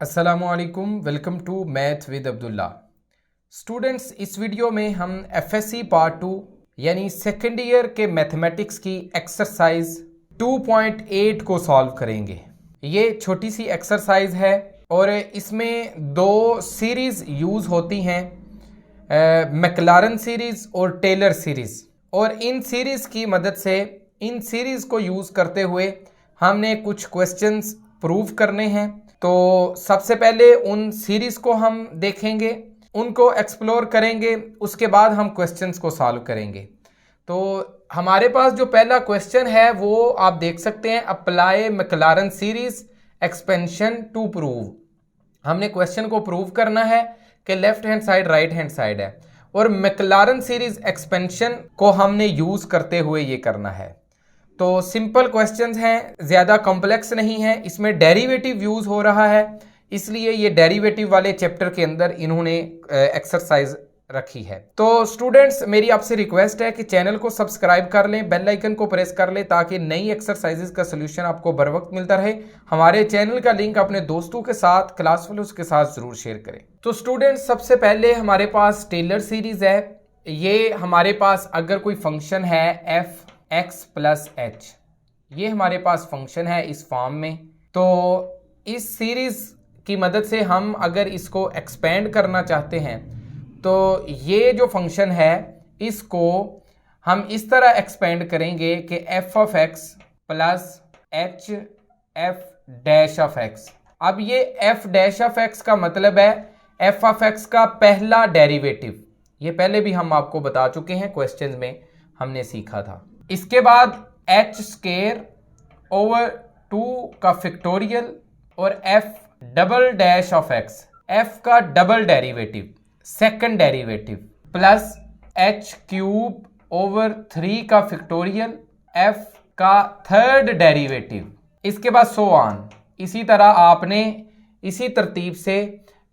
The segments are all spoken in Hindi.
अस्सलामुअलैकुम, welcome to math with Abdullah. Students, इस वीडियो में हम एफएससी पार्ट 2 यानी सेकेंड ईयर के मैथमेटिक्स की एक्सरसाइज 2.8 को सॉल्व करेंगे। ये छोटी सी एक्सरसाइज है और इसमें दो सीरीज़ यूज़ होती हैं, मैक्लारन सीरीज़ और टेलर सीरीज़। और इन सीरीज़ की मदद से, इन सीरीज़ को यूज़ करते हुए हमने कुछ क्वेश्चंस प्रूव करने हैं। तो सबसे पहले उन सीरीज़ को हम देखेंगे, उनको एक्सप्लोर करेंगे, उसके बाद हम क्वेश्चंस को सॉल्व करेंगे। तो हमारे पास जो पहला क्वेश्चन है वो आप देख सकते हैं, apply Maclaurin series expansion to prove. हमने क्वेश्चन को प्रूव करना है कि left hand side right hand side है, और मैक्लारन सीरीज़ एक्सपेंशन को हमने यूज़ करते हुए ये करना है। तो सिंपल क्वेश्चंस हैं, ज़्यादा कॉम्प्लेक्स नहीं है। इसमें डेरिवेटिव यूज़ हो रहा है, इसलिए ये डेरिवेटिव वाले चैप्टर के अंदर इन्होंने एक्सरसाइज रखी है। तो स्टूडेंट्स, मेरी आपसे रिक्वेस्ट है कि चैनल को सब्सक्राइब कर लें, बेल आइकन को प्रेस कर लें, ताकि नई एक्सरसाइजेज का सोल्यूशन आपको बर वक्त मिलता रहे। हमारे चैनल का लिंक अपने दोस्तों के साथ, क्लास फेलोज के साथ ज़रूर शेयर करें। तो स्टूडेंट्स, सबसे पहले हमारे पास टेलर सीरीज़ है। ये हमारे पास अगर कोई फंक्शन है एफ एक्स प्लस एच, ये हमारे पास फंक्शन है इस फॉर्म में। तो इस सीरीज़ की मदद से हम अगर इसको एक्सपेंड करना चाहते हैं तो ये जो फंक्शन है इसको हम इस तरह एक्सपेंड करेंगे कि F of X plus H F dash of x. अब ये एफ डैश ऑफ एक्स का मतलब है एफ ऑफ एक्स का पहला डेरिवेटिव। ये पहले भी हम आपको बता चुके हैं, क्वेश्चन में हमने सीखा था। इसके बाद एच स्केयर ओवर 2 का फैक्टोरियल और F double dash of X, F का double derivative, second derivative, plus H cube over 3 का फैक्टोरियल, एफ का थर्ड डेरिवेटिव। इसके बाद सो ऑन। इसी तरह आपने इसी तरतीब से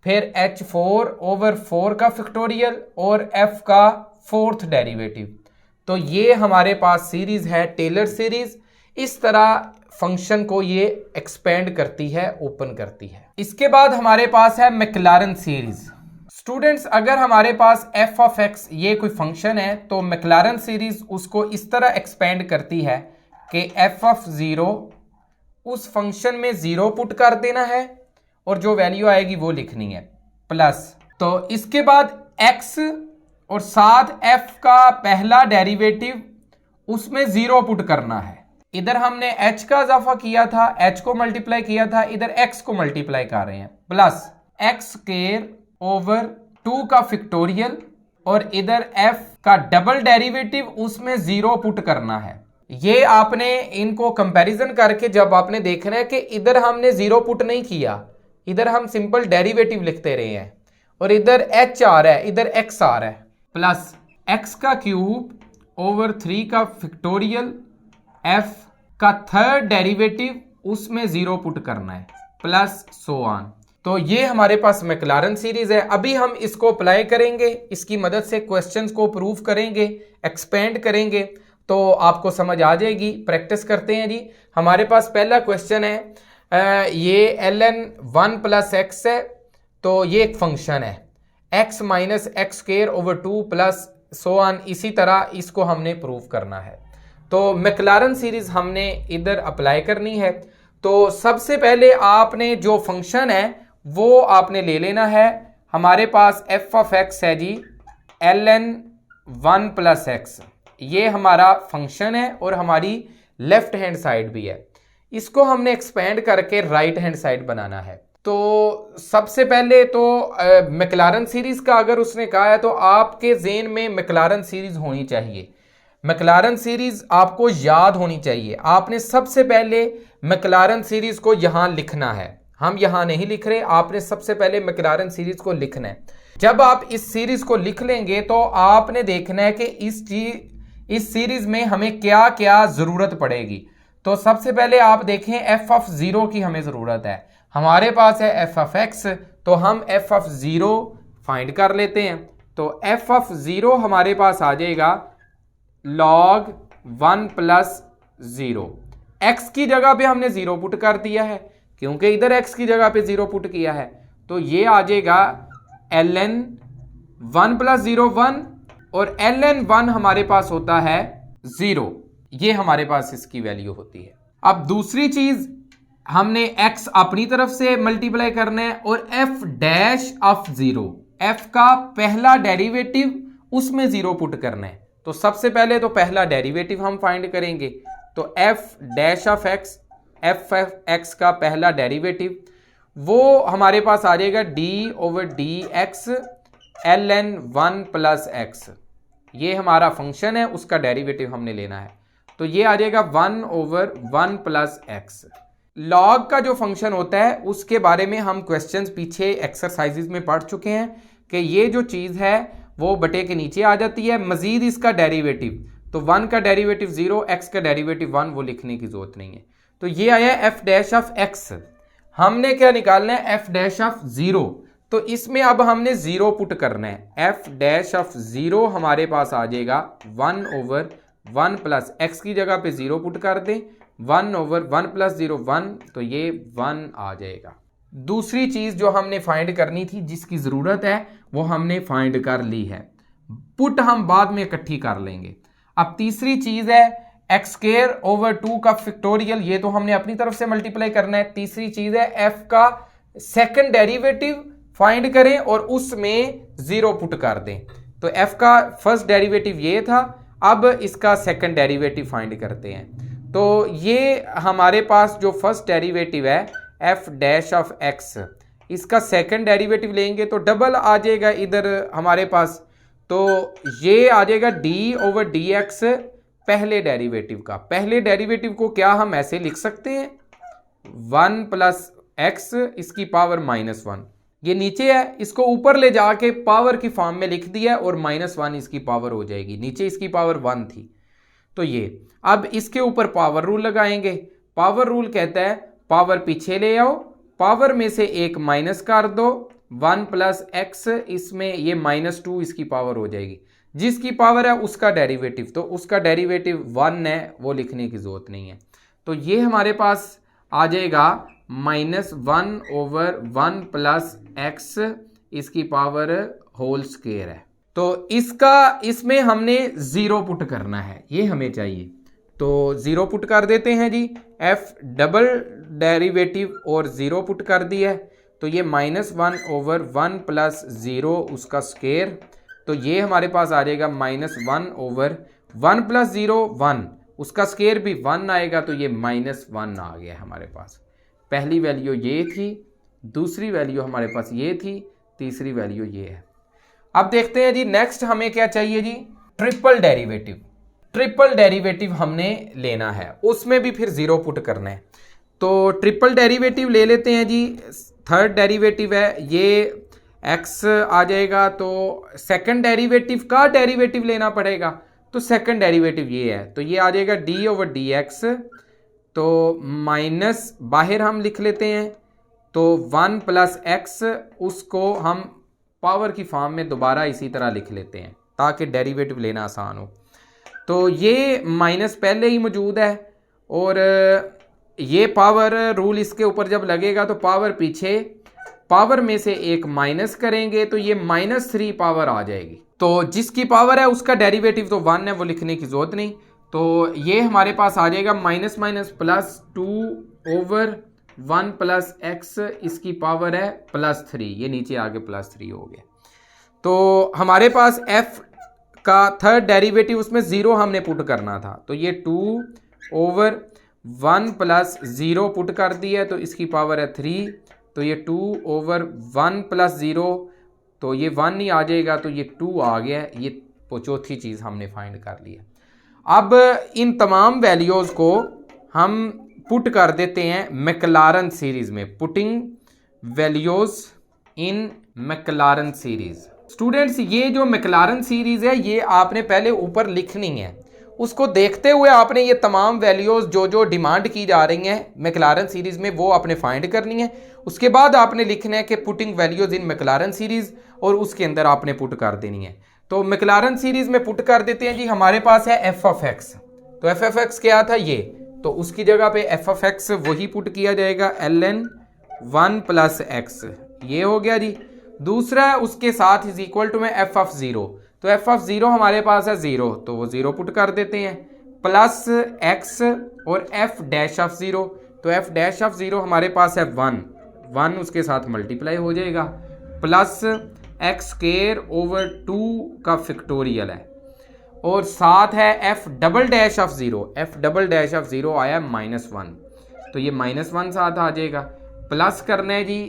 फिर h4 ओवर 4 का फैक्टोरियल और f का फोर्थ डेरिवेटिव। तो ये हमारे पास सीरीज है टेलर सीरीज। इस तरह फंक्शन को ये एक्सपेंड करती है, ओपन करती है। इसके बाद हमारे पास है मैक्लारन सीरीज। स्टूडेंट्स, अगर हमारे पास एफ ऑफ एक्स ये कोई फंक्शन है तो मैक्लारन सीरीज उसको इस तरह एक्सपेंड करती है कि एफ ऑफ 0 उस फंक्शन में 0 पुट कर देना है और जो वैल्यू आएगी वो लिखनी है, प्लस। तो इसके बाद एक्स और साथ f का पहला डेरिवेटिव, उसमें 0 पुट करना है। इधर हमने h का इजाफा किया था, h को मल्टीप्लाई किया था, इधर x को मल्टीप्लाई कर रहे हैं, प्लस एक्स स्क्वायर ओवर 2 का फैक्टोरियल और इधर f का डबल डेरिवेटिव, उसमें 0 पुट करना है। ये आपने इनको कंपैरिजन करके जब आपने देखना है कि इधर हमने 0 पुट नहीं किया, इधर हम सिंपल डेरिवेटिव लिखते रहे हैं और इधर h आ रहा है, इधर x आ रहा है, प्लस x का क्यूब ओवर 3 का फैक्टोरियल, f का थर्ड डेरिवेटिव, उसमें 0 पुट करना है, प्लस सो ऑन। तो ये हमारे पास मैक्लारन सीरीज है। अभी हम इसको अप्लाई करेंगे, इसकी मदद से क्वेश्चंस को प्रूव करेंगे, एक्सपेंड करेंगे, तो आपको समझ आ जाएगी। प्रैक्टिस करते हैं जी। हमारे पास पहला क्वेश्चन है, ये ln 1 प्लस एक्स है। तो ये एक फंक्शन है x minus x square over 2 plus so on. इसी तरह इसको हमने प्रूव करना है। तो मैक्लारन सीरीज हमने इधर अप्लाई करनी है। तो सबसे पहले आपने जो फंक्शन है वो आपने ले लेना है। हमारे पास f ऑफ x है जी ln 1 प्लस एक्स, ये हमारा फंक्शन है और हमारी लेफ्ट हैंड साइड भी है। इसको हमने एक्सपेंड करके राइट हैंड साइड बनाना है। तो सबसे पहले तो मैक्लारन सीरीज का अगर उसने कहा है तो आपके ज़हन में मैक्लारन सीरीज होनी चाहिए, मैक्लारन सीरीज आपको याद होनी चाहिए। आपने सबसे पहले मैक्लारन सीरीज को यहाँ लिखना है, हम यहाँ नहीं लिख रहे, आपने सबसे पहले मैक्लारन सीरीज को लिखना है। जब आप इस सीरीज को लिख लेंगे तो आपने देखना है कि इस सीरीज में हमें क्या क्या ज़रूरत पड़ेगी। तो सबसे पहले आप देखें एफ ऑफ 0 की हमें ज़रूरत है। हमारे पास है एफ ऑफ एक्स, तो हम एफ ऑफ 0 फाइंड कर लेते हैं। तो एफ ऑफ 0 हमारे पास आ जाएगा log 1 प्लस 0। एक्स की जगह पे हमने 0 पुट कर दिया है, क्योंकि इधर x की जगह पे 0 पुट किया है। तो ये आ जाएगा ln 1 प्लस 0 1 और ln 1 हमारे पास होता है 0। ये हमारे पास इसकी वैल्यू होती है। अब दूसरी चीज, हमने x अपनी तरफ से मल्टीप्लाई करना है और f डैश ऑफ 0, f का पहला डेरिवेटिव उसमें 0 पुट करना है। तो सबसे पहले तो पहला डेरिवेटिव हम फाइंड करेंगे। तो f dash of x, f x का पहला डेरिवेटिव वो हमारे पास आ जाएगा d over D x ln 1 plus x। ये हमारा फंक्शन है, उसका डेरिवेटिव हमने लेना है। तो ये आ जाएगा 1 ओवर 1 प्लस x। लॉग का जो फंक्शन होता है उसके बारे में हम क्वेश्चंस पीछे एक्सरसाइजेज में पढ़ चुके हैं कि ये जो चीज़ है वो बटे के नीचे आ जाती है। मजीद इसका डेरिवेटिव, तो 1 का डेरिवेटिव 0, x का डेरिवेटिव 1, वो लिखने की जरूरत नहीं है। तो ये आया f डैश ऑफ x। हमने क्या निकालना है? f dash of 0। तो इसमें अब हमने 0 पुट करना है। f डैश ऑफ 0 हमारे पास आ जाएगा 1 ओवर 1 प्लस x की जगह पे 0 पुट कर दें, 1 ओवर 1 प्लस 0 1, तो ये 1 आ जाएगा। दूसरी चीज जो हमने फाइंड करनी थी, जिसकी जरूरत है, वो हमने फाइंड कर ली है। पुट हम बाद में इकट्ठी कर लेंगे। अब तीसरी चीज है एक्स स्क्वायर ओवर 2 का फैक्टोरियल, ये तो हमने अपनी तरफ से मल्टीप्लाई करना है। तीसरी चीज है एफ का सेकंड डेरिवेटिव फाइंड करें और उसमें 0 पुट कर दें। तो एफ का फर्स्ट डेरिवेटिव ये था, अब इसका सेकंड डेरिवेटिव फाइंड करते हैं। तो ये हमारे पास जो फर्स्ट डेरिवेटिव है एफ डैश ऑफ एक्स, इसका सेकंड डेरिवेटिव लेंगे तो डबल आ जाएगा इधर हमारे पास। तो ये आ जाएगा डी ओवर डी एक्स पहले डेरिवेटिव का। पहले डेरिवेटिव को क्या हम ऐसे लिख सकते हैं? 1 प्लस एक्स इसकी पावर -1। ये नीचे है, इसको ऊपर ले जाके पावर की फॉर्म में लिख दिया और -1 इसकी पावर हो जाएगी। नीचे इसकी पावर 1 थी। तो ये अब इसके ऊपर पावर रूल लगाएंगे। पावर रूल कहता है पावर पीछे ले आओ, पावर में से एक माइनस कर दो, 1 प्लस एक्स, इसमें ये -2 इसकी पावर हो जाएगी। जिसकी पावर है उसका डेरिवेटिव, तो उसका डेरिवेटिव 1 है, वो लिखने की जरूरत नहीं है। तो ये हमारे पास आ जाएगा -1 ओवर 1 प्लस एक्स इसकी पावर होल स्क्वायर है। तो इसमें हमने 0 पुट करना है, ये हमें चाहिए। तो 0 पुट कर देते हैं जी। f डबल डेरिवेटिव और 0 पुट कर दिया है, तो ये -1 ओवर 1 प्लस 0 उसका स्क्वायर। तो ये हमारे पास आ जाएगा -1 ओवर 1 प्लस 0 1, उसका स्क्वायर भी 1 आएगा, तो ये -1 आ गया हमारे पास। पहली वैल्यू ये थी, दूसरी वैल्यू हमारे पास ये थी, तीसरी वैल्यू ये है। अब देखते हैं जी नेक्स्ट हमें क्या चाहिए जी? Triple derivative. ट्रिपल डेरिवेटिव हमने लेना है, उसमें भी फिर 0 पुट करना है। तो ट्रिपल डेरिवेटिव ले लेते हैं जी। थर्ड डेरिवेटिव है ये x आ जाएगा, तो सेकंड डेरिवेटिव का डेरिवेटिव लेना पड़ेगा। तो सेकंड डेरिवेटिव ये है, तो ये आ जाएगा d ओवर डी एक्स। तो माइनस बाहर हम लिख लेते हैं, तो 1 प्लस एक्स, उसको हम पावर की फॉर्म में दोबारा इसी तरह लिख लेते हैं ताकि डेरिवेटिव लेना आसान हो। तो ये माइनस पहले ही मौजूद है और ये पावर रूल इसके ऊपर जब लगेगा तो पावर पीछे, पावर में से एक माइनस करेंगे तो ये -3 पावर आ जाएगी। तो जिसकी पावर है उसका डेरिवेटिव तो 1 है, वो लिखने की जरूरत नहीं। तो ये हमारे पास आ जाएगा -2 ओवर 1 प्लस एक्स, इसकी पावर है +3, ये नीचे आगे +3 हो गया। तो हमारे पास f का थर्ड डेरिवेटिव, उसमें 0 हमने पुट करना था, तो ये 2 ओवर 1 प्लस 0 पुट कर दिया, तो इसकी पावर है 3। तो ये 2 ओवर 1 प्लस 0, तो ये 1 ही आ जाएगा, तो ये 2 आ गया। ये चौथी चीज़ हमने फाइंड कर लिया। अब इन तमाम वैल्यूज़ को हम पुट कर देते हैं मैक्लारन सीरीज़ में। Putting values in Maclaurin series. Students, ये जो मैक्लारन सीरीज़ है ये आपने पहले ऊपर लिखनी है। उसको देखते हुए आपने ये तमाम वैल्यूज़ जो डिमांड की जा रही हैं मैक्लारन सीरीज़ में, वो आपने फाइंड करनी है। उसके बाद आपने लिखना है कि putting values in Maclaurin series, और उसके अंदर आपने पुट कर देनी है। तो मैक्लारन सीरीज़ में पुट कर देते हैं जी। हमारे पास है f ऑफ x। तो f ऑफ x क्या था? ये। तो तो उसकी जगह पे एफ ऑफ एक्स वही पुट किया जाएगा, ln 1 प्लस एक्स, ये हो गया जी। दूसरा उसके साथ इज इक्वल टू में एफ ऑफ जीरो, तो एफ ऑफ जीरो हमारे पास है जीरो, तो वो जीरो पुट कर देते हैं, प्लस एक्स और एफ डैश ऑफ जीरो, तो एफ डैश ऑफ जीरो हमारे पास है 1, 1 उसके साथ मल्टीप्लाई हो जाएगा, प्लस एक्स स्क्वायर ओवर 2 का फैक्टोरियल है, और साथ है F double dash of zero, F double dash of zero आया -1, तो ये -1 साथ आ जाएगा, प्लस करना है जी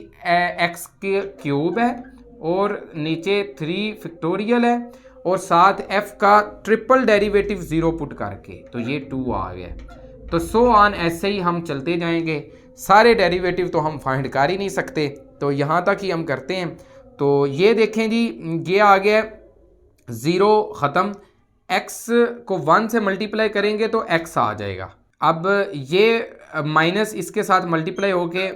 एक्स के क्यूब है और नीचे 3 फैक्टोरियल है, और साथ एफ का ट्रिपल डेरिवेटिव 0 पुट करके, तो ये 2 आ गया। तो सो ऑन ऐसे ही हम चलते जाएंगे, सारे डेरिवेटिव तो हम फाइंड कर ही नहीं सकते, तो यहाँ तक ही हम करते हैं। तो ये देखें जी, ये आ गया 0 ख़त्म, x को 1 से मल्टीप्लाई करेंगे तो x आ जाएगा। अब ये माइनस इसके साथ मल्टीप्लाई होके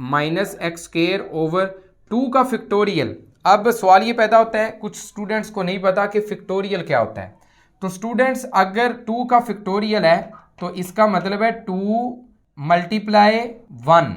माइनस एक्स स्क्वायर ओवर 2 का फैक्टोरियल। अब सवाल ये पैदा होता है, कुछ स्टूडेंट्स को नहीं पता कि फैक्टोरियल क्या होता है। तो स्टूडेंट्स अगर 2 का फैक्टोरियल है तो इसका मतलब है 2 मल्टीप्लाई 1,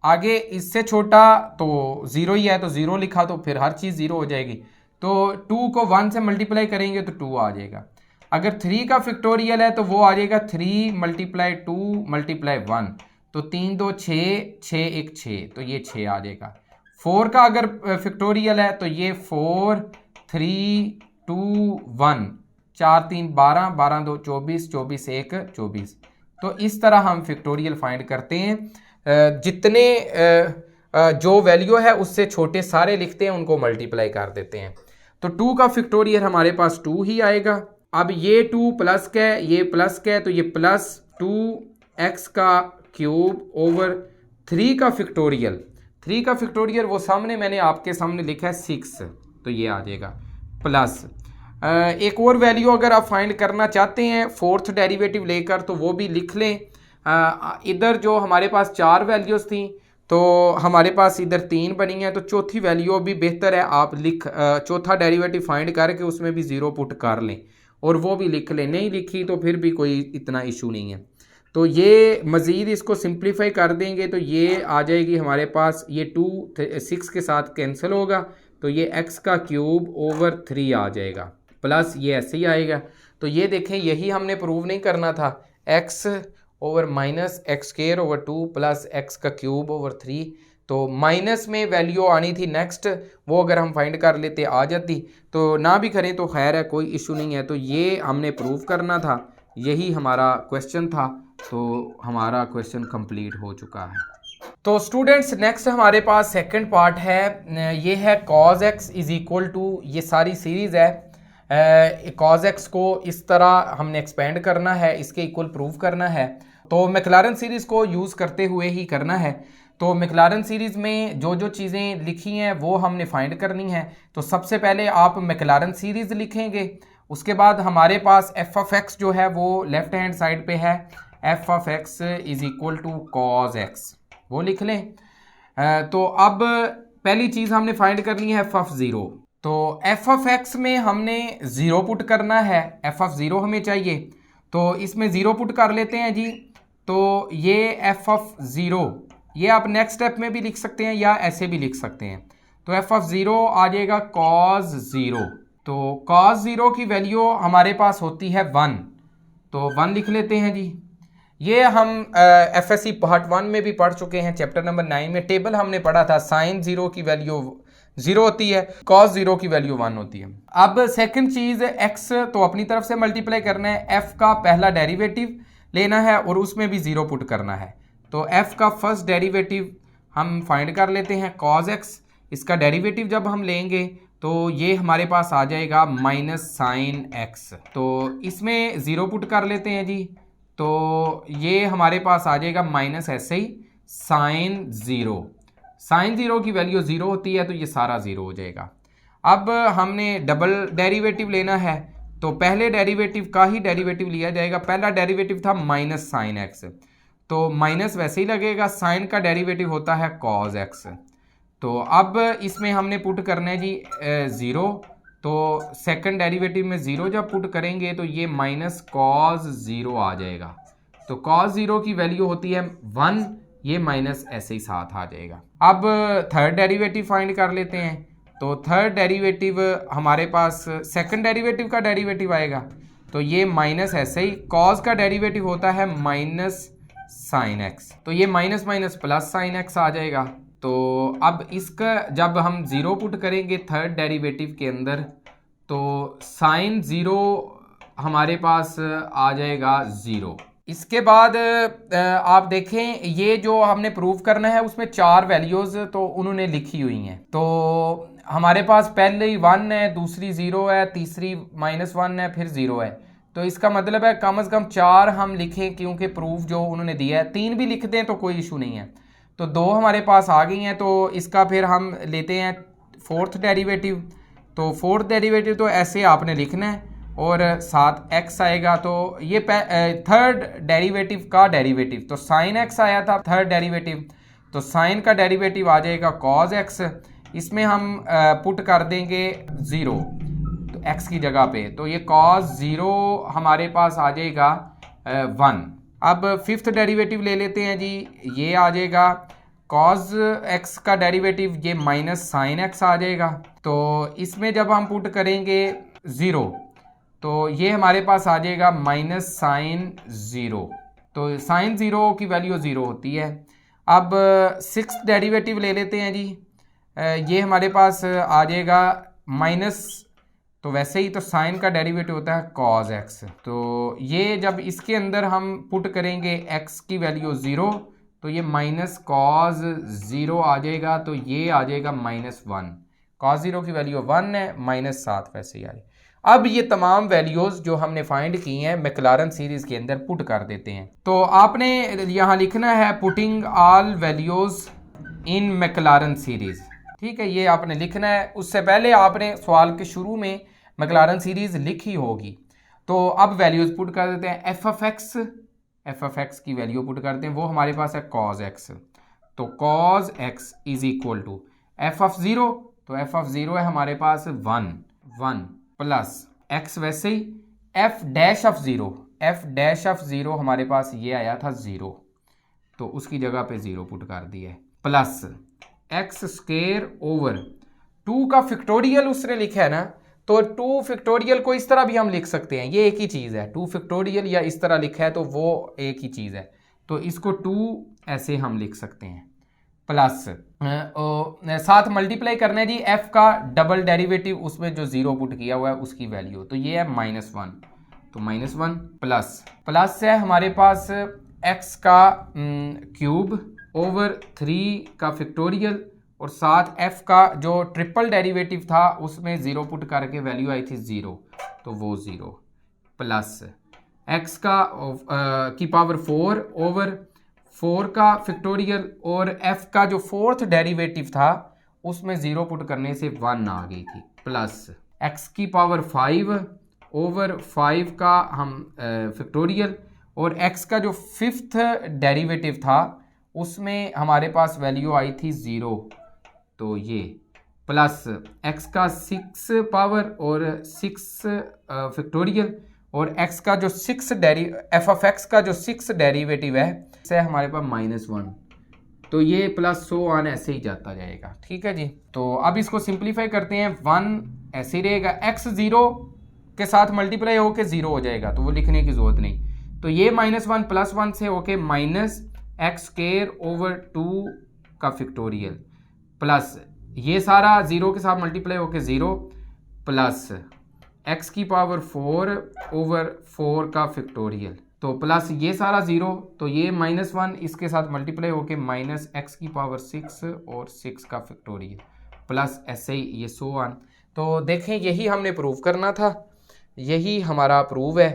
आगे इससे छोटा तो 0 ही है, तो 0 लिखा तो फिर हर चीज़ 0 हो जाएगी। तो 2 को 1 से मल्टीप्लाई करेंगे तो 2 आ जाएगा। अगर 3 का फैक्टोरियल है तो वो आ जाएगा 3 मल्टीप्लाई 2 मल्टीप्लाई 1, तो 3 2 6, 6 1 6, तो ये 6 आ जाएगा। 4 का अगर फैक्टोरियल है तो ये 4 3 2 1, 4 3 12, 12 2 24, 24 1 24। तो इस तरह हम फैक्टोरियल फाइंड करते हैं, जितने जो वैल्यू है उससे छोटे सारे लिखते हैं, उनको मल्टीप्लाई कर देते हैं। तो 2 का फैक्टोरियल हमारे पास 2 ही आएगा। अब ये 2 प्लस का है, ये प्लस का है, तो ये प्लस 2x का क्यूब ओवर 3 का फैक्टोरियल। 3 का फैक्टोरियल वो सामने मैंने आपके सामने लिखा है 6, तो ये आ जाएगा प्लस एक और वैल्यू अगर आप फाइंड करना चाहते हैं फोर्थ डेरिवेटिव लेकर तो वो भी लिख लें। इधर जो हमारे पास 4 वैल्यूज़ थी तो हमारे पास इधर 3 बनी है, तो चौथी वैल्यू भी बेहतर है आप चौथा डेरिवेटिव फाइंड करके उसमें भी 0 पुट कर लें और वो भी लिख लें। नहीं लिखी तो फिर भी कोई इतना इशू नहीं है। तो ये मज़ीद इसको सिंप्लीफाई कर देंगे तो ये आ जाएगी हमारे पास, ये 2 6 के साथ कैंसिल होगा, तो ये x का क्यूब ओवर 3 आ जाएगा, प्लस ये ऐसे ही आएगा। तो ये देखें, यही हमने प्रूव नहीं करना था, x over minus x square over 2 plus x का क्यूब ओवर 3, तो माइनस में वैल्यू आनी थी नेक्स्ट, वो अगर हम फाइंड कर लेते आ जाती, तो ना भी करें तो खैर है, कोई इशू नहीं है। तो ये हमने प्रूव करना था, यही हमारा क्वेश्चन था, तो हमारा क्वेश्चन कंप्लीट हो चुका है। तो स्टूडेंट्स नेक्स्ट हमारे पास सेकंड पार्ट है, ये है cos x is equal to, ये सारी सीरीज़ है, cos x को इस तरह हमने एक्सपेंड करना है, इसके इक्वल प्रूव करना है। तो मैक्लारन सीरीज़ को यूज़ करते हुए ही करना है। तो मैक्लारन सीरीज़ में जो जो चीज़ें लिखी हैं वो हमने फाइंड करनी है। तो सबसे पहले आप मैक्लारन सीरीज़ लिखेंगे, उसके बाद हमारे पास एफ ऑफ एक्स जो है वो लेफ्ट हैंड साइड पे है, F of x is equal to cos x, वो लिख लें। तो अब पहली चीज़ हमने फाइंड करनी है एफ ऑफ ज़ीरो। तो एफ ऑफ एक्स में हमने 0 पुट करना है, एफ ऑफ ज़ीरो हमें चाहिए, तो इसमें 0 पुट कर लेते हैं जी। तो ये एफ ऑफ ज़ीरो, ये आप नेक्स्ट स्टेप में भी लिख सकते हैं या ऐसे भी लिख सकते हैं। तो एफ ऑफ ज़ीरो आ जाएगा कॉज ज़ीरो। तो कॉज ज़ीरो की वैल्यू हमारे पास होती है 1, तो 1 लिख लेते हैं जी। ये हम एफएससी पार्ट 1 में भी पढ़ चुके हैं, चैप्टर नंबर 9 में टेबल हमने पढ़ा था, साइन 0 की वैल्यू 0 होती है, कॉस 0 की वैल्यू 1 होती है। अब सेकंड चीज़ x तो अपनी तरफ से मल्टीप्लाई करना है, f का पहला डेरिवेटिव लेना है और उसमें भी 0 पुट करना है। तो f का फर्स्ट डेरिवेटिव हम फाइंड कर लेते हैं cos x, इसका डेरिवेटिव जब हम लेंगे तो ये हमारे पास आ जाएगा माइनस साइन x, तो इसमें 0 पुट कर लेते हैं जी। तो ये हमारे पास आ जाएगा माइनस ऐसे ही साइन 0, साइन 0 की वैल्यू 0 होती है, तो ये सारा 0 हो जाएगा। अब हमने डबल डेरिवेटिव लेना है, तो पहले डेरिवेटिव का ही डेरिवेटिव लिया जाएगा। पहला डेरिवेटिव था माइनस साइन एक्स, तो माइनस वैसे ही लगेगा, साइन का डेरिवेटिव होता है कॉज एक्स। तो अब इसमें हमने पुट करना है जी 0, तो सेकंड डेरिवेटिव में 0 जब पुट करेंगे तो ये माइनस कॉज 0 आ जाएगा। तो cos 0 की वैल्यू होती है 1, ये माइनस ऐसे ही साथ आ जाएगा। अब थर्ड डेरिवेटिव फाइंड कर लेते हैं। तो थर्ड डेरिवेटिव हमारे पास सेकंड डेरिवेटिव का डेरिवेटिव आएगा, तो ये माइनस ऐसे ही cos का डेरिवेटिव होता है माइनस साइन एक्स, तो ये minus minus plus sine X आ जाएगा। तो अब इसका जब हम ज़ीरो पुट करेंगे थर्ड डेरिवेटिव के अंदर, तो साइन ज़ीरो हमारे पास आ जाएगा 0। इसके बाद आप देखें ये जो हमने प्रूव करना है उसमें 4 वैल्यूज़ तो उन्होंने लिखी हुई हैं। तो हमारे पास पहले ही 1 है, दूसरी 0 है, तीसरी -1 है, फिर 0 है। तो इसका मतलब है कम से कम 4 हम लिखें, क्योंकि प्रूफ जो उन्होंने दिया है 3 भी लिख दें तो कोई इशू नहीं है। तो 2 हमारे पास आ गई हैं, तो इसका फिर हम लेते हैं फोर्थ डेरिवेटिव। तो फोर्थ डेरिवेटिव तो ऐसे आपने लिखना है और साथ x आएगा। तो ये थर्ड डेरिवेटिव का डेरिवेटिव, तो साइन x आया था थर्ड डेरिवेटिव, तो साइन का डेरिवेटिव आ जाएगा cos x। इसमें हम पुट कर देंगे 0 तो x की जगह पे, तो ये cos 0 हमारे पास आ जाएगा 1। अब फिफ्थ डेरिवेटिव ले लेते हैं जी, ये आ जाएगा cos x का डेरिवेटिव, ये माइनस साइन x आ जाएगा। तो इसमें जब हम पुट करेंगे 0 तो ये हमारे पास आ जाएगा माइनस साइन 0। तो साइन 0 की वैल्यू 0 होती है। अब सिक्स्थ डेरिवेटिव ले लेते हैं जी, ये हमारे पास आ जाएगा माइनस, तो वैसे ही तो साइन का डेरिवेटिव होता है cos x। तो ये जब इसके अंदर हम पुट करेंगे x की वैल्यू 0, तो ये माइनस cos 0 आ जाएगा, तो ये आ जाएगा -1। cos 0 की वैल्यू 1 है, -7 वैसे ही आ जाएगा। अब ये तमाम वैल्यूज़ जो हमने फाइंड की हैं मैक्लारन सीरीज़ के अंदर पुट कर देते हैं। तो आपने यहाँ लिखना है putting all values in Maclaurin series, ठीक है, ये आपने लिखना है। उससे पहले आपने सवाल के शुरू में मैक्लारन सीरीज़ लिखी होगी। तो अब वैल्यूज़ पुट कर देते हैं। एफ ऑफ एक्स की वैल्यू पुट करते हैं, वो हमारे पास है cos x। तो cos x is equal to f of 0, तो एफ ऑफ 0 है हमारे पास 1 प्लस x, वैसे ही एफ डैश ऑफ 0 हमारे पास ये आया था 0, तो उसकी जगह पे 0 पुट कर दिया है, प्लस एक्स स्क्वायर ओवर 2 का फैक्टोरियल उसने लिखा है ना, तो 2 फैक्टोरियल को इस तरह भी हम लिख सकते हैं, ये एक ही चीज़ है। 2 फैक्टोरियल या इस तरह लिखा है तो वो एक ही चीज़ है, तो इसको 2 ऐसे हम लिख सकते हैं, प्लस साथ मल्टीप्लाई करना है जी f का डबल डेरिवेटिव, उसमें जो 0 पुट किया हुआ है उसकी वैल्यू, तो ये है -1, तो -1 प्लस है हमारे पास x का क्यूब ओवर 3 का फैक्टोरियल, और साथ f का जो ट्रिपल डेरिवेटिव था उसमें 0 पुट करके वैल्यू आई थी 0, तो वो 0 प्लस x का की पावर 4 ओवर 4 का फैक्टोरियल, और f का जो फोर्थ डेरिवेटिव था उसमें 0 पुट करने से 1 आ गई थी, प्लस x की पावर 5 ओवर 5 का हम फैक्टोरियल, और x का जो फिफ्थ डेरिवेटिव था उसमें हमारे पास वैल्यू आई थी 0, तो ये प्लस x का 6 पावर और 6 फैक्टोरियल, और x का जो एफ ऑफ एक्स का जो 6 डेरिवेटिव है से हमारे पास -1, तो ये प्लस 100 ऐसे ही जाता जाएगा, ठीक है जी। तो अब इसको सिंप्लीफाई करते हैं, 1 ऐसे ही रहेगा, x 0 के साथ मल्टीप्लाई होके 0 हो जाएगा, तो वो लिखने की जरूरत नहीं। तो ये -1 प्लस 1 से होके माइनस एक्स स्क्वायर ओवर 2 का फैक्टोरियल, प्लस ये सारा 0 के साथ मल्टीप्लाई होके 0, प्लस x की पावर 4 ओवर 4 का फैक्टोरियल, तो प्लस ये सारा 0, तो ये -1 इसके साथ मल्टीप्लाई होके माइनस x की पावर 6 और 6 का फैक्टोरियल, प्लस ऐसे ही ये 100। तो देखें यही हमने प्रूव करना था, यही हमारा प्रूव है।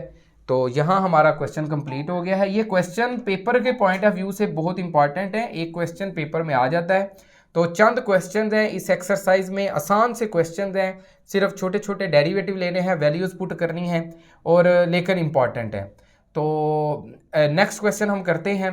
तो यहाँ हमारा क्वेश्चन कंप्लीट हो गया है। ये क्वेश्चन पेपर के पॉइंट ऑफ व्यू से बहुत इंपॉर्टेंट है, एक क्वेश्चन पेपर में आ जाता है। तो चंद क्वेश्चंस हैं इस एक्सरसाइज में, आसान से क्वेश्चंस हैं, सिर्फ छोटे छोटे डेरिवेटिव लेने हैं, वैल्यूज़ पुट करनी है, और लेकिन इंपॉर्टेंट है। तो नेक्स्ट क्वेश्चन हम करते हैं।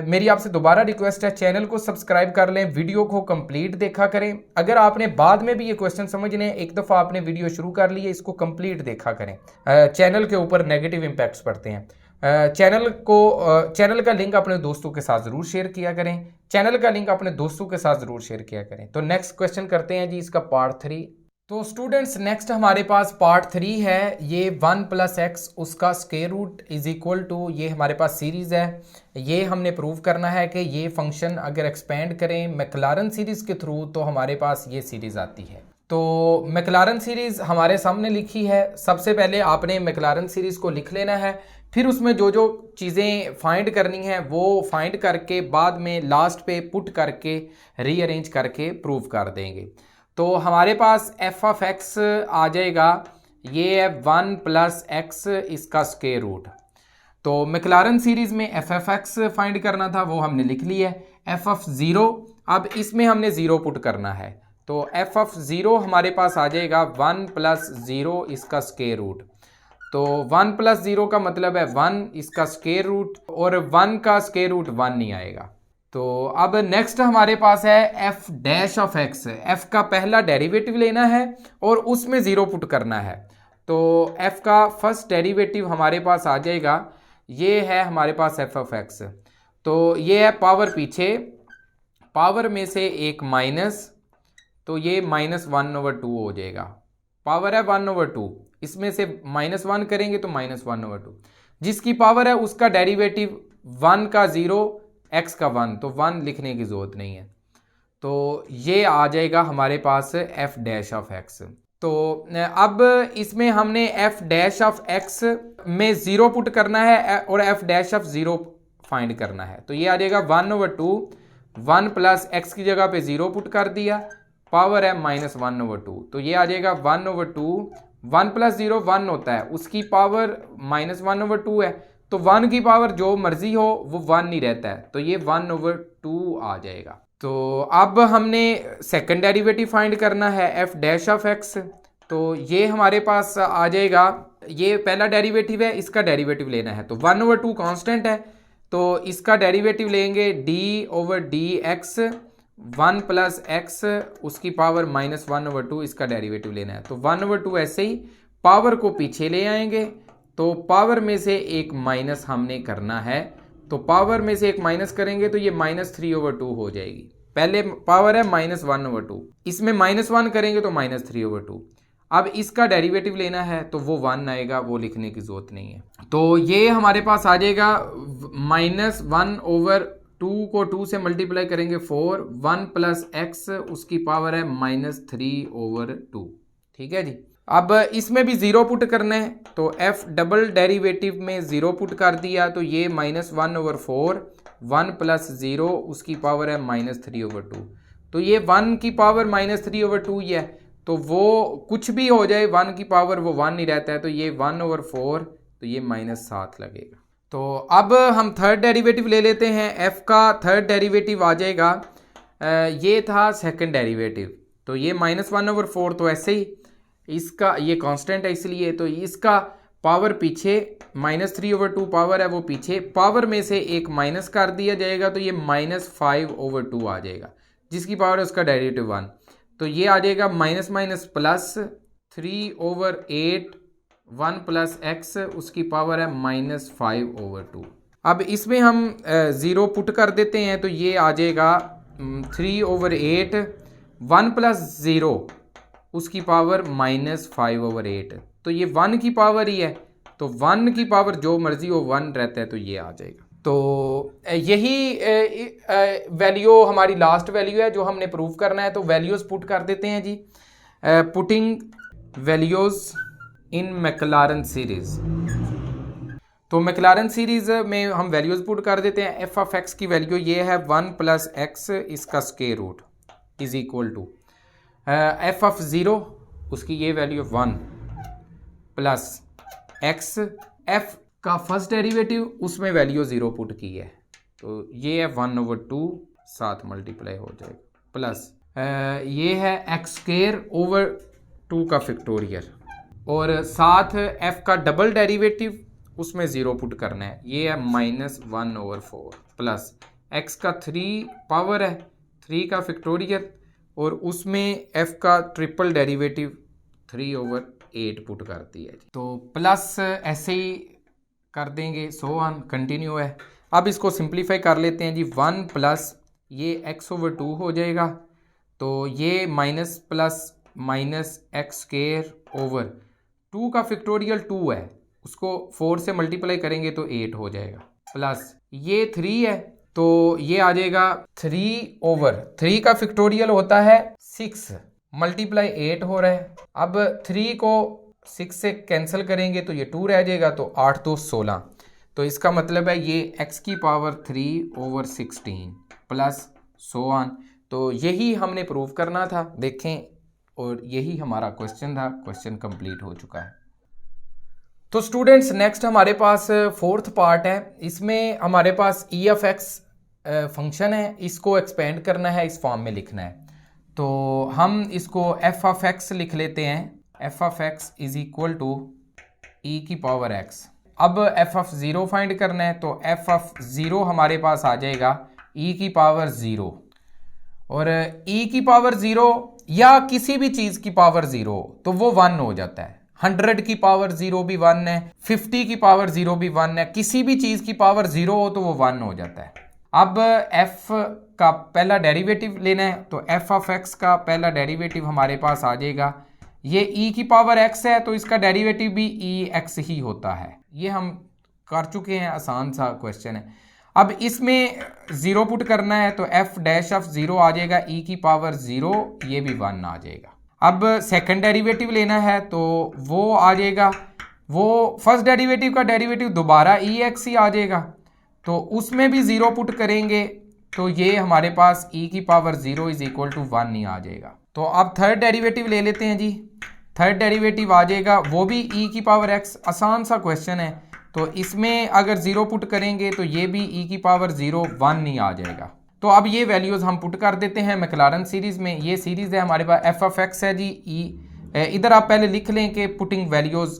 मेरी आपसे दोबारा रिक्वेस्ट है, चैनल को सब्सक्राइब कर लें, वीडियो को कंप्लीट देखा करें। अगर आपने बाद में भी ये क्वेश्चन समझने हैं, एक दफ़ा आपने वीडियो शुरू कर ली है, इसको कंप्लीट देखा करें। चैनल के ऊपर नेगेटिव इम्पैक्ट्स पड़ते हैं। चैनल का लिंक अपने दोस्तों के साथ ज़रूर शेयर किया करें। चैनल का लिंक अपने दोस्तों के साथ ज़रूर शेयर किया करें। तो नेक्स्ट क्वेश्चन करते हैं जी इसका पार्ट 3। तो स्टूडेंट्स नेक्स्ट हमारे पास पार्ट 3 है। ये 1 + x उसका square root is equal to, ये हमारे पास सीरीज़ है। ये हमने प्रूव करना है कि ये फंक्शन अगर एक्सपेंड करें मैक्लारन सीरीज़ के थ्रू तो हमारे पास ये सीरीज़ आती है। तो मैक्लारन सीरीज़ हमारे सामने लिखी है। सबसे पहले आपने मैक्लारन सीरीज़ को लिख लेना है, फिर उसमें जो जो चीज़ें फाइंड करनी है वो फाइंड करके बाद में लास्ट पे पुट करके रीअरेंज करके प्रूव कर देंगे। तो हमारे पास f(x) आ जाएगा, ये है 1 + x इसका स्क्वायर रूट। तो मैक्लारन सीरीज़ में f(x) फाइंड करना था, वो हमने लिख लिया है। f(0) अब इसमें हमने 0 पुट करना है, तो f(0) हमारे पास आ जाएगा 1 + 0 इसका स्क्वायर रूट। तो 1 + 0 का मतलब है 1 इसका स्क्वायर रूट, और 1 का स्क्वायर रूट 1 नहीं आएगा। तो अब नेक्स्ट हमारे पास है f'(x). f का पहला डेरिवेटिव लेना है और उसमें 0 पुट करना है। तो f का फर्स्ट डेरिवेटिव हमारे पास आ जाएगा, ये है हमारे पास f(x). तो ये है पावर पीछे, पावर में से एक माइनस, तो ये -1/2 हो जाएगा। पावर है 1/2, इसमें से -1 करेंगे तो -1/2। जिसकी पावर है उसका डेरिवेटिव 1 का 0 x का 1, तो 1 लिखने की ज़रूरत नहीं है। तो ये आ जाएगा हमारे पास f'(x). तो अब इसमें हमने f'(x) में 0 पुट करना है और f'(0) फाइंड करना है। तो ये आ जाएगा 1/2, 1 + x की जगह पे 0 पुट कर दिया, पावर है -1/2। तो ये आ जाएगा 1/2, 1 + 0 1 होता है, उसकी पावर -1/2 है। तो 1 की पावर जो मर्जी हो वो 1 नहीं रहता है, तो ये 1/2 आ जाएगा। तो अब हमने सेकंड डेरिवेटिव फाइंड करना है f'(x). तो ये हमारे पास आ जाएगा, ये पहला डेरिवेटिव है, इसका डेरिवेटिव लेना है। तो 1/2 कांस्टेंट है, तो इसका डेरिवेटिव लेंगे d/dx, 1 + x उसकी पावर -1/2 इसका डेरिवेटिव लेना है। तो 1/2 ऐसे ही पावर को पीछे ले आएंगे, तो पावर में से एक माइनस हमने करना है। तो पावर में से एक माइनस करेंगे तो ये -3/2 हो जाएगी। पहले पावर है -1/2, इसमें -1 करेंगे तो -3/2। अब इसका डेरिवेटिव लेना है तो वो 1 आएगा, वो लिखने की जरूरत नहीं है। तो ये हमारे पास आ जाएगा -1/2 को 2 से मल्टीप्लाई करेंगे 4, 1 + x उसकी पावर है -3/2। ठीक है जी। अब इसमें भी 0 पुट करना है, तो f डबल डेरिवेटिव में 0 पुट कर दिया, तो ये -1/4, 1 + 0 उसकी पावर है -3/2। तो ये 1 की पावर -3/2 ही है, तो वो कुछ भी हो जाए 1 की पावर वो 1 नहीं रहता है, तो ये 1/4, तो ये -7 लगेगा। तो अब हम थर्ड डेरिवेटिव ले लेते हैं। f का थर्ड डेरिवेटिव आ जाएगा, ये था सेकंड डेरिवेटिव, तो ये -1/4, तो ऐसे ही इसका ये कांस्टेंट है इसलिए, तो इसका पावर पीछे -3/2 पावर है वो पीछे, पावर में से एक माइनस कर दिया जाएगा, तो ये -5/2 आ जाएगा, जिसकी पावर है उसका डेरिवेटिव 1। तो ये आ जाएगा माइनस प्लस 3/8, 1 + x उसकी पावर है -5/2। अब इसमें हम 0 पुट कर देते हैं, तो ये आ जाएगा 3/8, 1 + 0 उसकी पावर -5/8। तो ये 1 की पावर ही है, तो 1 की पावर जो मर्जी हो 1 रहता है, तो ये आ जाएगा। तो यही वैल्यू हमारी लास्ट वैल्यू है जो हमने प्रूव करना है। तो वैल्यूज़ पुट कर देते हैं जी। Putting values in Maclaurin series. तो मैक्लारन सीरीज़ में हम वैल्यूज़ पुट कर देते हैं। f(x) की वैल्यू ये है 1 + x इसका square root is equal to f(0) उसकी ये वैल्यू 1 + x, f का फर्स्ट डेरिवेटिव उसमें वैल्यू 0 पुट की है, तो ये है 1/2 साथ मल्टीप्लाई हो जाएगा, प्लस ये है x² का फैक्टोरियल, और साथ f का डबल डेरिवेटिव उसमें 0 पुट करना है, ये है -1/4, प्लस x का 3 पावर है 3 का फैक्टोरियल, और उसमें f का ट्रिपल डेरिवेटिव 3/8 पुट करती है। तो प्लस ऐसे ही कर देंगे, सो ऑन कंटिन्यू है। अब इसको सिंप्लीफाई कर लेते हैं जी, 1 प्लस ये x/2 हो जाएगा, तो ये minus plus minus x square over 2 का फैक्टोरियल 2 है, उसको 4 से मल्टीप्लाई करेंगे तो 8 हो जाएगा, प्लस ये 3 है तो ये आ जाएगा 3/3 का फैक्टोरियल होता है 6 मल्टीप्लाई 8 हो रहा है। अब 3 को 6 से कैंसिल करेंगे तो ये 2 रह जाएगा, तो 8 2 16, तो इसका मतलब है ये x की पावर 3/16 प्लस सो ऑन। तो यही हमने प्रूव करना था, देखें, और यही हमारा क्वेश्चन था। क्वेश्चन कंप्लीट हो चुका है। तो स्टूडेंट्स नेक्स्ट हमारे पास फोर्थ पार्ट है, इसमें हमारे पास ई एफ एक्स फंक्शन है, इसको एक्सपेंड करना है, इस फॉर्म में लिखना है। तो हम इसको एफ ऑफ एक्स लिख लेते हैं, F of x is equal to E की पावर एक्स। अब एफ ऑफ ज़ीरो फाइंड करना है, तो एफ ऑफ ज़ीरो हमारे पास आ जाएगा ई की पावर 0, और ई की पावर 0 या किसी भी चीज़ की पावर 0 तो वो 1 हो जाता है। 100 की पावर 0 भी 1 है, 50 की पावर 0 भी 1 है, किसी भी चीज़ की पावर 0 हो तो वो 1 हो जाता है। अब f का पहला डेरिवेटिव लेना है, तो f ऑफ x का पहला डेरिवेटिव हमारे पास आ जाएगा, ये e की पावर x है तो इसका डेरिवेटिव भी ex ही होता है। ये हम कर चुके हैं, आसान सा क्वेश्चन है। अब इसमें 0 पुट करना है, तो f डैश ऑफ 0 आ जाएगा e की पावर 0, ये भी 1 आ जाएगा। अब सेकंड डेरिवेटिव लेना है, तो वो आ जाएगा, वो फर्स्ट डेरिवेटिव का डेरिवेटिव दोबारा ex ही आ जाएगा, तो उसमें भी 0 पुट करेंगे तो ये हमारे पास e की पावर 0 इज इक्वल टू 1 ही आ जाएगा। तो अब थर्ड डेरिवेटिव ले लेते हैं जी, थर्ड डेरिवेटिव आ जाएगा, वो भी e की पावर x, आसान सा क्वेश्चन है, तो इसमें अगर 0 पुट करेंगे तो ये भी e की पावर 0 1 ही आ जाएगा। तो अब ये वैल्यूज़ हम पुट कर देते हैं मैक्लारन सीरीज़ में। ये सीरीज़ है हमारे पास, एफ ऑफ एक्स है जी, इधर आप पहले लिख लें कि पुटिंग वैल्यूज़,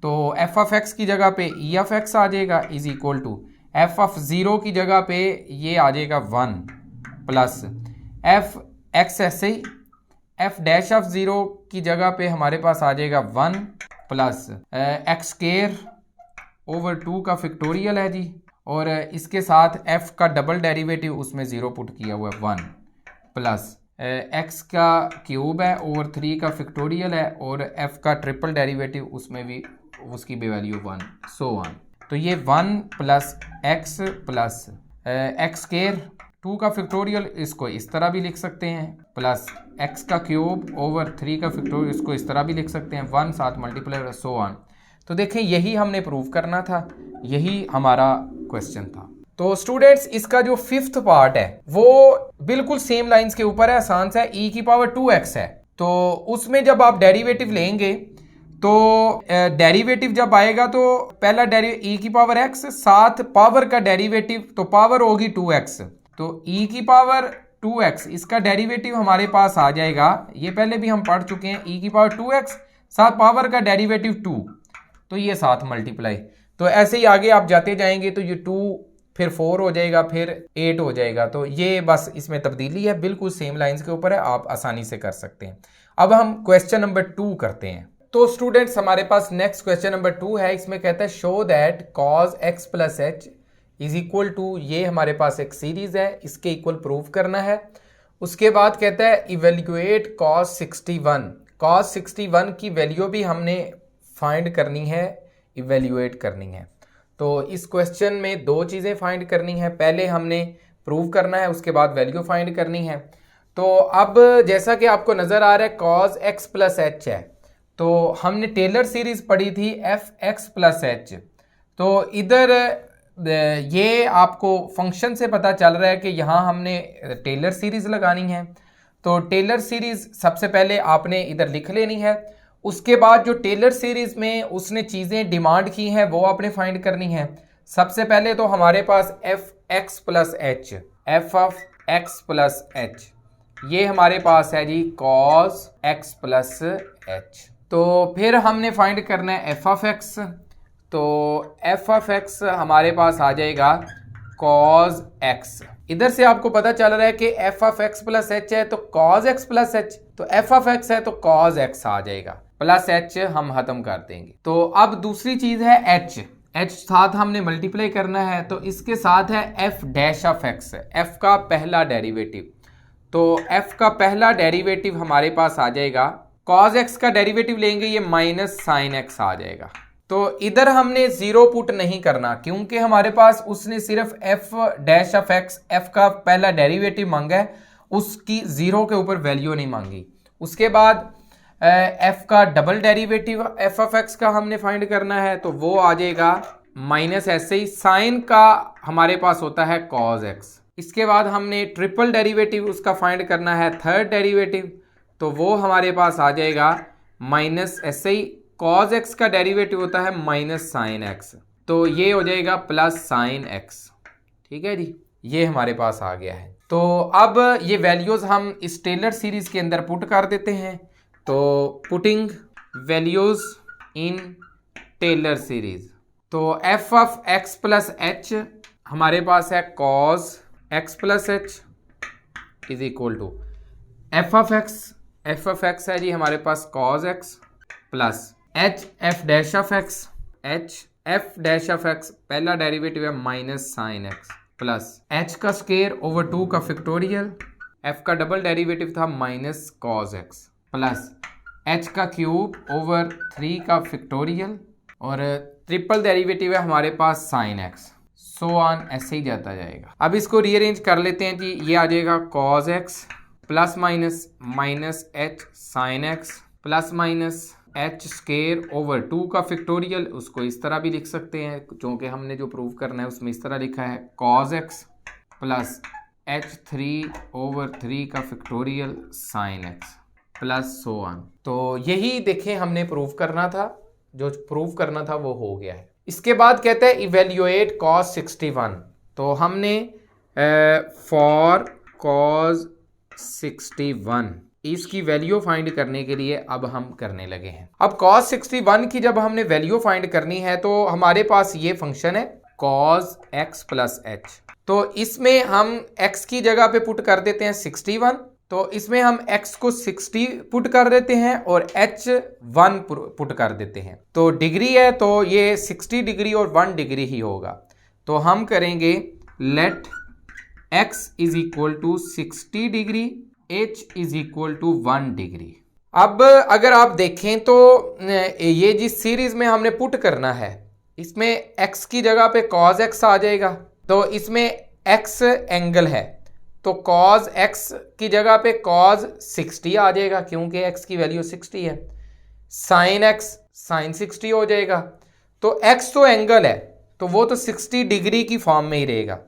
तो एफ ऑफ एक्स की जगह पे ई ऑफ एक्स आ जाएगा is equal to f of 0 की जगह पे ये आ जाएगा 1 प्लस एफ एक्स ऐसे ही, एफ डैश ऑफ 0 की जगह पे हमारे पास आ जाएगा 1 प्लस एक्स स्क्वायर ओवर 2 का फैक्टोरियल है जी, और इसके साथ f का डबल डेरिवेटिव उसमें 0 पुट किया हुआ है 1 प्लस x का क्यूब है ओवर 3 का फैक्टोरियल है, और f का ट्रिपल डेरिवेटिव उसमें भी उसकी भी वैल्यू 1, सो ऑन। तो ये 1 plus x plus x square 2 का फैक्टोरियल, इसको इस तरह भी लिख सकते हैं, प्लस x का क्यूब ओवर 3 का फैक्टोरियल, इसको इस तरह भी लिख सकते हैं, 1 साथ मल्टीप्लाई, सो ऑन। तो देखें यही हमने प्रूव करना था, यही हमारा क्वेश्चन था। तो स्टूडेंट्स इसका जो फिफ्थ पार्ट है वो बिल्कुल सेम लाइंस के ऊपर है, आसान सा है, e की पावर 2x है, तो उसमें जब आप डेरिवेटिव लेंगे तो डेरिवेटिव जब आएगा तो पहला डेरिवेटिव e की पावर x साथ पावर का डेरिवेटिव, तो पावर होगी 2x, तो e की पावर 2x इसका डेरिवेटिव हमारे पास आ जाएगा, ये पहले भी हम पढ़ चुके हैं, e की पावर 2x साथ पावर का डेरिवेटिव 2, तो ये साथ मल्टीप्लाई, तो ऐसे ही आगे आप जाते जाएंगे, तो ये 2 फिर 4 हो जाएगा, फिर 8 हो जाएगा, तो ये बस इसमें तब्दीली है, बिल्कुल सेम लाइंस के ऊपर है, आप आसानी से कर सकते हैं। अब हम क्वेश्चन नंबर 2 करते हैं। तो स्टूडेंट्स हमारे पास नेक्स्ट क्वेश्चन नंबर 2 है, इसमें कहता है show that cos x plus h is equal to, ये हमारे पास एक सीरीज है, इसके इक्वल प्रूव करना है। उसके बाद कहता है इवेल्युएट कॉस 61, कॉस 61 की वैल्यू भी हमने फाइंड करनी है, इवेल्युएट करनी है। तो इस क्वेश्चन में दो चीज़ें फाइंड करनी है, पहले हमने प्रूव करना है, उसके बाद वैल्यू फाइंड करनी है। तो अब जैसा कि आपको नज़र आ रहा है कॉज x प्लस एच है, तो हमने टेलर सीरीज पढ़ी थी एफ एक्स प्लस एच, तो इधर ये आपको फंक्शन से पता चल रहा है कि यहाँ हमने टेलर सीरीज लगानी है। तो टेलर सीरीज सबसे पहले आपने इधर लिख लेनी है, उसके बाद जो टेलर सीरीज में उसने चीज़ें डिमांड की हैं वो आपने फाइंड करनी है। सबसे पहले तो हमारे पास F X plus H, F of X plus H, ये हमारे पास है जी कॉज एक्स प्लस एच। तो फिर हमने फाइंड करना है एफ ऑफ एक्स, तो एफ ऑफ एक्स हमारे पास आ जाएगा कॉज एक्स। इधर से आपको पता चल रहा है कि F of X plus H है तो कॉज एक्स प्लस एच, तो एफ ऑफ एक्स है तो कॉज एक्स आ जाएगा, प्लस एच हम खत्म कर देंगे। तो अब दूसरी चीज है एच, h साथ हमने मल्टीप्लाई करना है, तो इसके साथ है f dash of x, f का पहला डेरिवेटिव। तो f का पहला डेरिवेटिव हमारे पास आ जाएगा, cos x का डेरिवेटिव लेंगे ये माइनस साइन x आ जाएगा। तो इधर हमने जीरो पुट नहीं करना क्योंकि हमारे पास उसने सिर्फ f dash of x, f का पहला डेरिवेटिव मांगा है, उसकी जीरो के ऊपर वैल्यू नहीं मांगी। उसके बाद f का double derivative f of x का हमने फाइंड करना है, तो वो आ जाएगा माइनस, ऐसे ही साइन का हमारे पास होता है cos x। इसके बाद हमने ट्रिपल डेरिवेटिव उसका फाइंड करना है, थर्ड डेरिवेटिव, तो वो हमारे पास आ जाएगा माइनस, ऐसे ही cos x का डेरिवेटिव होता है माइनस साइन x, तो ये हो जाएगा प्लस साइन x। ठीक है जी, ये हमारे पास आ गया है। तो अब ये वैल्यूज हम इस टेलर सीरीज के अंदर पुट कर देते हैं। तो putting values in Taylor series, तो f of x plus h हमारे पास है cos x plus h is equal to f of x है जी हमारे पास cos x plus h f dash of x, h f dash of x पहला डेरिवेटिव है minus sine x plus h का स्क्वायर ओवर 2 का फैक्टोरियल, f का डबल डेरिवेटिव था minus cos x plus h का क्यूब ओवर 3 का फैक्टोरियल, और ट्रिपल डेरिवेटिव है हमारे पास साइन x, सो ऑन ऐसे ही जाता जाएगा। अब इसको रीअरेंज कर लेते हैं जी, ये आ जाएगा cos x plus minus minus h sine x plus minus h square over 2 का फैक्टोरियल, उसको इस तरह भी लिख सकते हैं क्योंकि हमने जो प्रूव करना है उसमें इस तरह लिखा है cos x plus h3 over 3 का factorial sine x plus so on. तो यही देखें हमने प्रूव करना था, जो प्रूव करना था वो हो गया है। इसके बाद कहते हैं इवेल्युएट cos 61, तो हमने फॉर cos 61 इसकी वैल्यू फाइंड करने के लिए अब हम करने लगे हैं। अब cos 61 की जब हमने वैल्यू फाइंड करनी है तो हमारे पास ये फंक्शन है cos x प्लस h, तो इसमें हम x की जगह पे पुट कर देते हैं 61, तो इसमें हम x को 60 पुट कर देते हैं और h 1 पुट कर देते हैं। तो डिग्री है तो ये 60 डिग्री और 1 डिग्री ही होगा, तो हम करेंगे let x is equal to 60 degree, h is equal to 1 degree. अब अगर आप देखें तो ये जिस सीरीज में हमने पुट करना है इसमें x की जगह पे cos x आ जाएगा, तो इसमें x एंगल है तो cos x की जगह पे cos 60 आ जाएगा क्योंकि x की वैल्यू 60 है, sin x sin 60 हो जाएगा। तो x तो एंगल है तो वो तो 60 डिग्री की फॉर्म में ही रहेगा,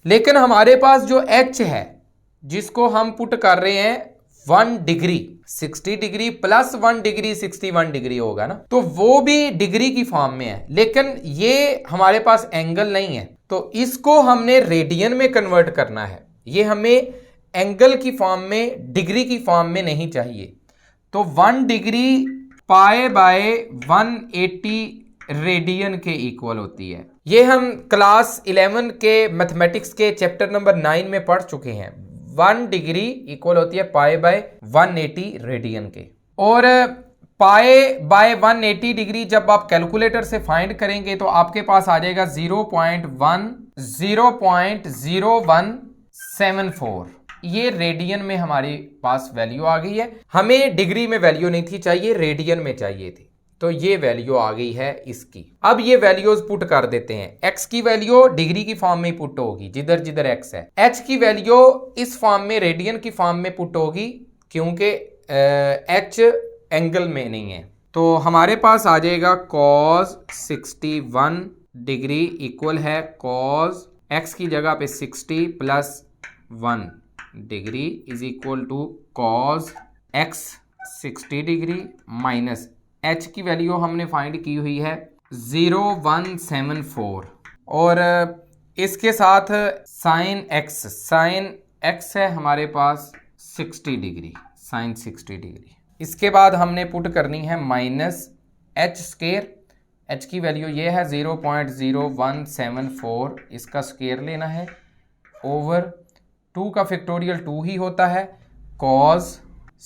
लेकिन हमारे पास जो h है जिसको हम पुट कर रहे हैं 1 degree, 60 degree plus 1 degree 61 degree होगा ना, तो वो भी डिग्री की फॉर्म में है, लेकिन ये हमारे पास एंगल नहीं है, तो इसको हमने रेडियन में कन्वर्ट करना है। ये हमें एंगल की फॉर्म में, डिग्री की फॉर्म में नहीं चाहिए। तो 1 डिग्री पाई बाय 180 रेडियन के इक्वल होती है। ये हम क्लास 11 के मैथमेटिक्स के चैप्टर नंबर 9 में पढ़ चुके हैं। 1 डिग्री इक्वल होती है पाई बाय 180 रेडियन के, और पाई बाय 180 डिग्री जब आप कैलकुलेटर से फाइंड करेंगे तो आपके पास आ जाएगा 0.0174। ये रेडियन में हमारे पास वैल्यू आ गई है। हमें डिग्री में वैल्यू नहीं थी चाहिए, रेडियन में चाहिए थी, तो ये वैल्यू आ गई है इसकी। अब ये वैल्यूज पुट कर देते हैं। x की वैल्यू डिग्री की फॉर्म में पुट होगी जिधर जिधर x है, h की वैल्यू इस फॉर्म में रेडियन की फॉर्म में पुट होगी क्योंकि h एंगल में नहीं है। तो हमारे पास आ जाएगा cos 61 डिग्री इक्वल है cos x की जगह पे 60 प्लस 1 degree is equal to cos x 60 degree minus h की वैल्यू हमने फाइंड की हुई है 0174, और इसके साथ sin x है हमारे पास 60 डिग्री, sin 60 डिग्री। इसके बाद हमने पुट करनी है माइनस h स्क्वायर, h की वैल्यू ये है 0.0174, इसका स्क्वायर लेना है ओवर 2 का फैक्टोरियल 2 ही होता है cos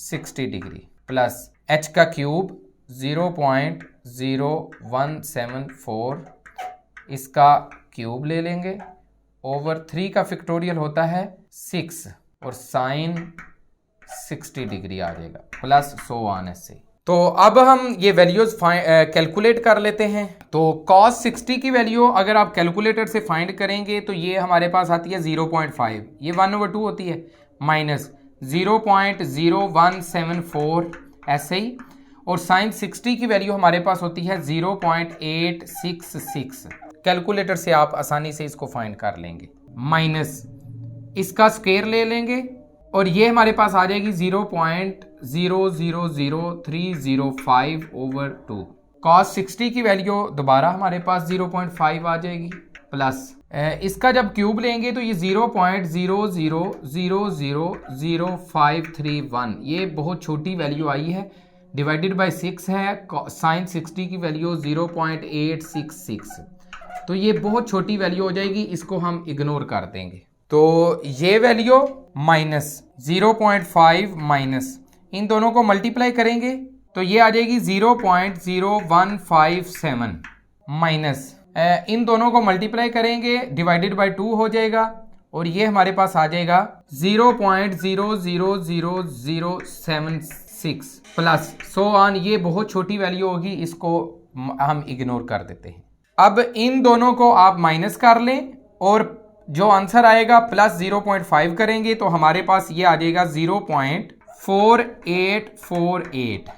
60 डिग्री प्लस h का क्यूब 0.0174 इसका क्यूब ले लेंगे, ओवर 3 का फैक्टोरियल होता है 6 और साइन 60 डिग्री आ जाएगा, प्लस सो ऑन ऐसे। तो अब हम ये वैल्यूज कैलकुलेट कर लेते हैं। तो cos 60 की वैल्यू अगर आप कैलकुलेटर से फाइंड करेंगे तो ये हमारे पास आती है 0.5, ये 1/2 होती है, माइनस 0.0174 ऐसे ही, और साइन 60 की वैल्यू हमारे पास होती है 0.866। कैलकुलेटर से आप आसानी से इसको फाइंड कर लेंगे, माइनस इसका स्क्वायर ले लेंगे और ये हमारे पास आ जाएगी 0.000305 ओवर 2। cos 60 की वैल्यू दोबारा हमारे पास 0.5 आ जाएगी, प्लस इसका जब क्यूब लेंगे तो ये 0.00000531, ये बहुत छोटी वैल्यू आई है, डिवाइडेड बाय 6 है, साइन 60 की वैल्यू 0.866, तो ये बहुत छोटी वैल्यू हो जाएगी, इसको हम इग्नोर कर देंगे। तो ये वैल्यू माइनस 0.5 माइनस इन दोनों को मल्टीप्लाई करेंगे तो ये आ जाएगी 0.0157 माइनस इन दोनों को मल्टीप्लाई करेंगे डिवाइडेड बाय 2 हो जाएगा, और ये हमारे पास आ जाएगा 0.000076 प्लस सो ऑन, ये बहुत छोटी वैल्यू होगी, इसको हम इग्नोर कर देते हैं। अब इन दोनों को आप माइनस कर लें और जो आंसर आएगा प्लस 0.5 करेंगे तो हमारे पास ये आ जाएगा 0.4848,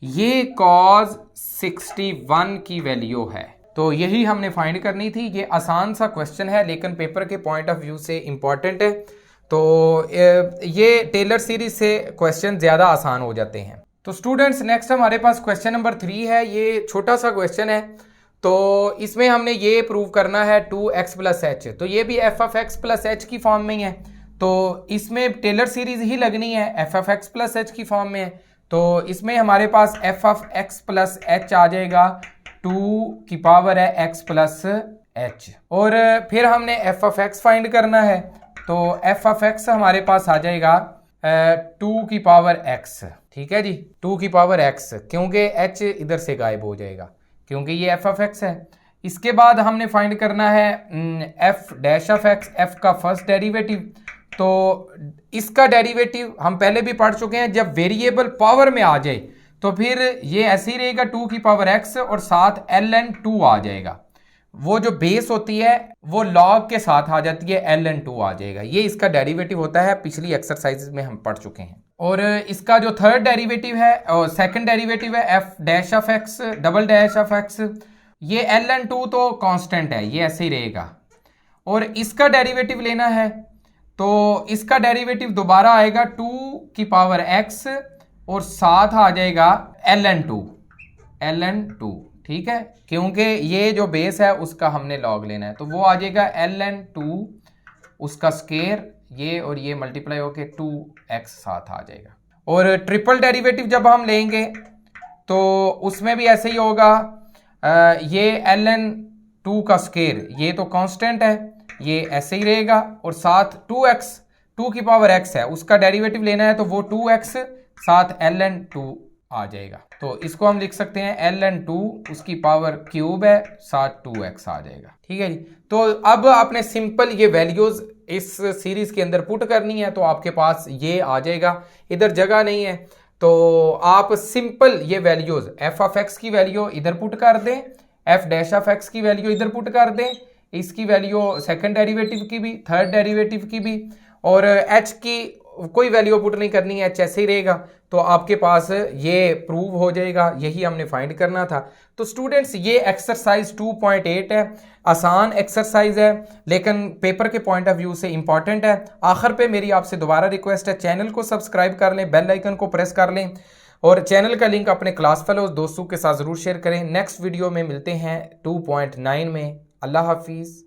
ये cos 61 की वैल्यू है। तो यही हमने फाइंड करनी थी। ये आसान सा क्वेश्चन है लेकिन पेपर के पॉइंट ऑफ व्यू से इंपॉर्टेंट है, तो ये टेलर सीरीज से क्वेश्चन ज़्यादा आसान हो जाते हैं। तो स्टूडेंट्स नेक्स्ट हमारे पास क्वेश्चन नंबर 3 है। ये छोटा सा क्वेश्चन है, तो इसमें हमने ये प्रूव करना है 2x प्लस एच, तो ये भी F of X plus H की फॉर्म में ही है, तो इसमें टेलर सीरीज ही लगनी है, F of X plus H की फॉर्म में है, तो इसमें हमारे पास F of X plus H आ जाएगा 2 की पावर है एक्स प्लस एच, और फिर हमने एफ ऑफ एक्स फाइंड करना है, तो एफ ऑफ एक्स हमारे पास आ जाएगा 2 की पावर एक्स, ठीक है जी, 2 की पावर एक्स, क्योंकि एच इधर से गायब हो जाएगा क्योंकि ये एफ ऑफ एक्स है। इसके बाद हमने फाइंड करना है F dash of X, F का फर्स्ट डेरिवेटिव, तो इसका डेरिवेटिव हम पहले भी पढ़ चुके हैं, जब वेरिएबल पावर में आ जाए तो फिर ये ऐसे ही रहेगा 2 की पावर एक्स और साथ ln2 आ जाएगा, वो जो बेस होती है वो लॉग के साथ आ जाती है, ln2 आ जाएगा, ये इसका डेरिवेटिव होता है, पिछली एक्सरसाइज में हम पढ़ चुके हैं। और इसका जो थर्ड डेरिवेटिव है और सेकंड डेरिवेटिव है F dash of x double dash of x, ये ln2 तो कांस्टेंट है, ये ऐसे ही रहेगा, और इसका डेरिवेटिव लेना है तो इसका डेरिवेटिव दोबारा आएगा 2 की पावर एक्स और साथ आ जाएगा ln2, ठीक है, क्योंकि ये जो बेस है उसका हमने लॉग लेना है, तो वो आ जाएगा ln2 उसका स्क्वायर, ये और ये मल्टीप्लाई होके 2x साथ आ जाएगा। और ट्रिपल डेरिवेटिव जब हम लेंगे तो उसमें भी ऐसे ही होगा, ये ln2 का स्क्वायर, ये तो कांस्टेंट है, ये ऐसे ही रहेगा, और साथ 2x 2 की पावर x है उसका डेरिवेटिव लेना है, तो वो 2x साथ ln2 आ जाएगा, तो इसको हम लिख सकते हैं ln2 उसकी पावर क्यूब है साथ 2x आ जाएगा, ठीक है जी। तो अब आपने सिंपल ये वैल्यूज इस सीरीज के अंदर पुट करनी है, तो आपके पास ये आ जाएगा, इधर जगह नहीं है तो आप सिंपल ये वैल्यूज एफ ऑफ एक्स की वैल्यू इधर पुट कर दें, एफ डैश ऑफ एक्स की वैल्यू इधर पुट कर दें, इसकी वैल्यू सेकंड डेरिवेटिव की भी, थर्ड डेरिवेटिव की भी, और एच की कोई वैल्यू पुट नहीं करनी है, एच ऐसे ही रहेगा, तो आपके पास ये प्रूव हो जाएगा, यही हमने फाइंड करना था। तो स्टूडेंट्स ये एक्सरसाइज 2.8 है, आसान एक्सरसाइज है लेकिन पेपर के पॉइंट ऑफ व्यू से इंपॉर्टेंट है। आखिर पे मेरी आपसे दोबारा रिक्वेस्ट है, चैनल को सब्सक्राइब कर लें, बेल आइकन को प्रेस कर लें, और चैनल का लिंक अपने क्लास फेलोज दोस्तों के साथ ज़रूर शेयर करें। नेक्स्ट वीडियो में मिलते हैं 2.9 में। अल्लाह हाफिज़।